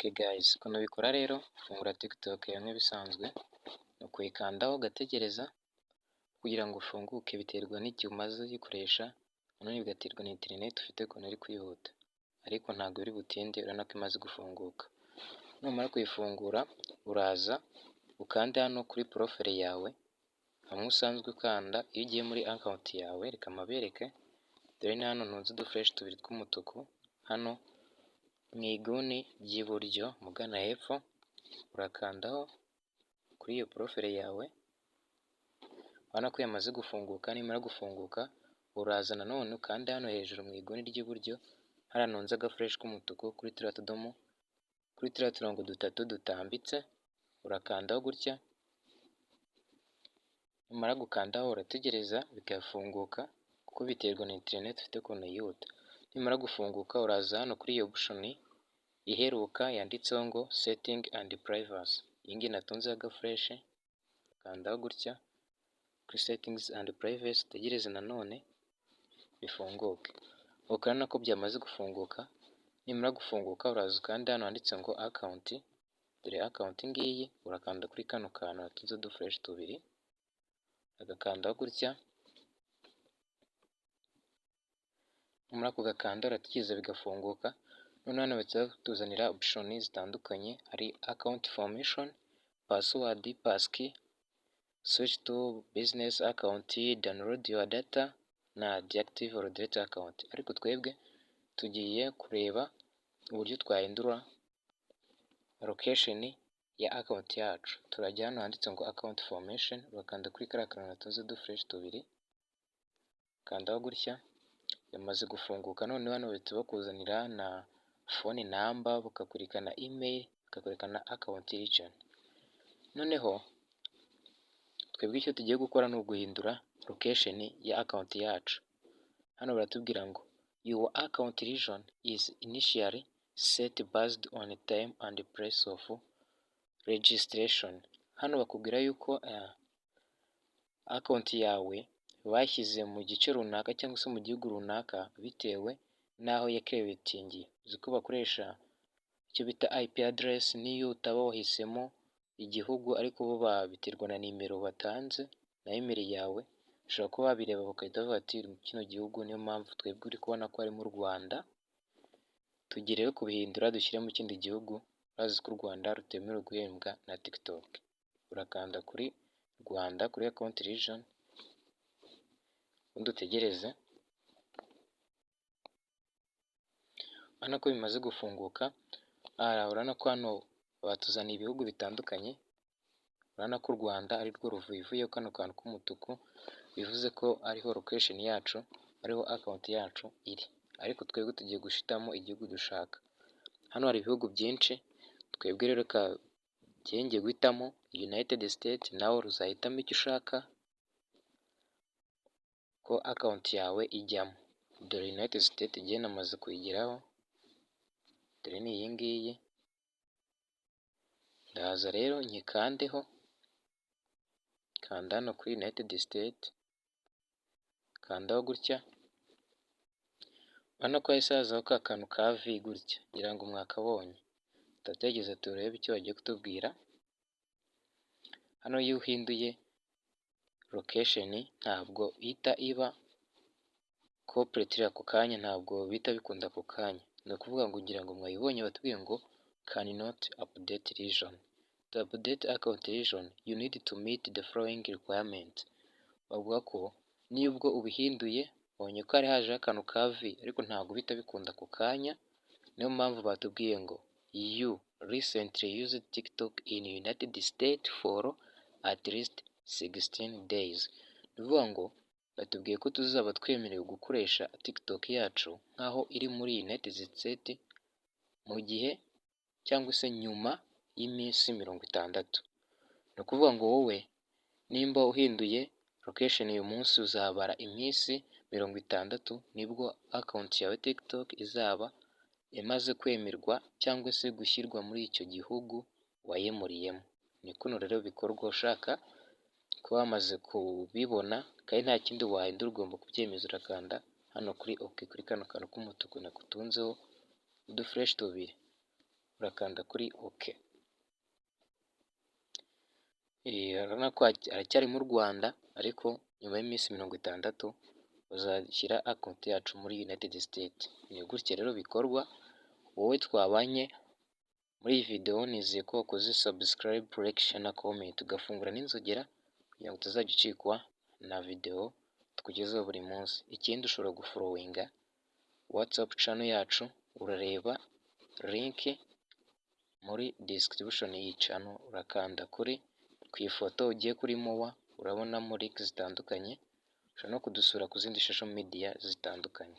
Okay guys, ukuntu bikora rero, fungura TikTok yawe nk'ibisanzwe, ni ukuyikandaho ugategereza kugira ngo ufunguke, biterwa n'igihe umaze uyikoresha, nanone bigaterwa na internet ufite ukuntu iri kwihuta, ariko ntabwo iri butinde urabona ko imaze gufunguka. Numara kuyifungura uraza ukande hano kuri profile yawe, hamwe usanzwe ukanda iyo ugiye muri account yawe, reka mabereke, dore ni hano ntunze udufresh tubiri tw'umutuku, hano mu iguni ry'iburyo mugana hepfo, urakandaho kuri iyo profile yawe, urabona ko yamaze gufunguka. Nimara gufunguka uraza nanone ukande hano hejuru mu iguni ry'iburyo, hariya ntunze agafresh k'umutuku kuri turiya tudomo, kuri turiya turongo dutatu dutambitse, urakandaho gutya. Numara gukandaho urategereza bikafunguka, kuko biterwa na internet ufite ukuntu yihuta. Nimara gufunguka uraza hano kuri iyo option iheruka yanditseho ngo setting and privacy, iyi ngiyi natunzeho agafresh, ukandaho gutya kuri settings and privacy, utegereze nanone bifunguke. Ukabona ko byamaze gufunguka. Nimara gufunguka uraza ukanda hano handitse ngo account, dore account ngiyi, urakanda kuri kano kantu natunze udufresh tubiri, agakandaho gutya. Numara kugakanda urategereza bigafunguka. Noneho hano bahita batuzanira option zitandukanye, hari account formation, password, passkey, switch to business account, download your data na deactive or delete account. Ariko twebwe tugiye kureba uburyo twahindura location ya account yacu. Turajya hano handitse ngo account formation, urakanda kuri kariya kantu natunze udufresh tubiri, kandaho gutya. Yamaze gufunguka. Noneho hano bahita bakuzanira na phone number, bakakwereka na email, bakakwereka na account region. Noneho twebwe icyo tugiye gukora ni uguhindura location ya account yacu. Hano baratubwira ngo your account region is initially set based on time and place of registration. Hano bakubwira yuko account yawe bashyize mu gice runaka cyangwa se mu gihugu runaka bitewe n'aho yakeretingiye. Uzi ko bakoresha icyo bita IP address, n'iyo utaba wahisemo igihugu ariko bo babiterwa na nimero batanze na email yawe, ushobora kuba babireba bagahita bavuga ati mu kino gihugu. Niyo mpamvu twebwe uri kubona ko ari mu Rwanda. Tugiye rero kubihindura dushyire mu kindi gihugu. Urazi ko u Rwanda rutemerewe guhembwa na TikTok. Urakanda kuri Rwanda kuri account region, ubundi utegereze. Urabona ko bimaze gufunguka. Urabona ko hano batuzaniye ibihugu bitandukanye. Urabona ko u Rwanda ari rwo ruvuye kano kantu k'umutuku, bivuze ko ariho location yacu, ariho account yacu iri. Ariko twebwe tugiye gushitamo igihugu dushaka. Hano hari ibihugu byinshi, twebwe rero ngiye guhitamo United States, nawe ruzahitamo icyo ushaka ko account yawe ijyamo. Dore United States igiye namaze kuyigeraho, dore ni iyi ngiyi. Ndahaza rero nyikandeho, kanda hano kuri United States, kandaho gutya. Urabona ko hahise hazaho ka kantu ka V gutya, ngira ngo mwakabonye. Turategereza turebe icyo bagiye kutubwira. Hano iyo uhinduye location ntabwo ihita iba completely ako kanya, ntabwo bihita bikunda ako kanya. Ni ukuvuga ngo ngira ngo mwayibonye batubwiye ngo cannot update region. To update account region you need to meet the following requirement. Bavuga ko niyo ubwo ubihinduye ubonye ko hari haje akantu ka V, ariko ntabwo bihita bikunda ako kanya. Niyo mpamvu batubwiye ngo you recently used TikTok in United States for at least 16 days. Ni ukuvuga ngo batubwiye ko tuzaba twemerewe gukoresha TikTok yacu nk'aho iri muri United States mu gihe cyangwa se nyuma y'iminsi 60. Ni ukuvuga ngo wowe nimba uhinduye location uyu munsi, uzabara iminsi 60 nibwo account yawe TikTok izaba imaze kwemerwa cyangwa se gushyirwa muri icyo gihugu wayimuriyemo. Ni kuno rero bikorwa. Ushaka kuba wamaze kubibona kandi nta kindi wahindura, ugomba kubyemeza. Urakanda hano kuri OK kuri kano kantu k'umutuku nakutunzeho udufresh tubiri, urakanda kuri OK. Urabona ko aracyari mu Rwanda ariko nyuma y'iminsi 60 bazashyira account yacu muri United States. Ni gutya rero bikorwa. Wowe twabanye muri iyi video nizeye ko wakoze subscribe, like, share na comment ugafungura n'inzogera kugira ngo utazajya ucikwa na video tukugezaho buri munsi. Ikindi ushobora gufollowinga WhatsApp channel yacu, urareba link muri description y'iyi channel, urakanda ku ifoto ugiye kuri mowa, urabonamo link zitandukanye. Ushobora no kudusura ku zindi social media zitandukanye.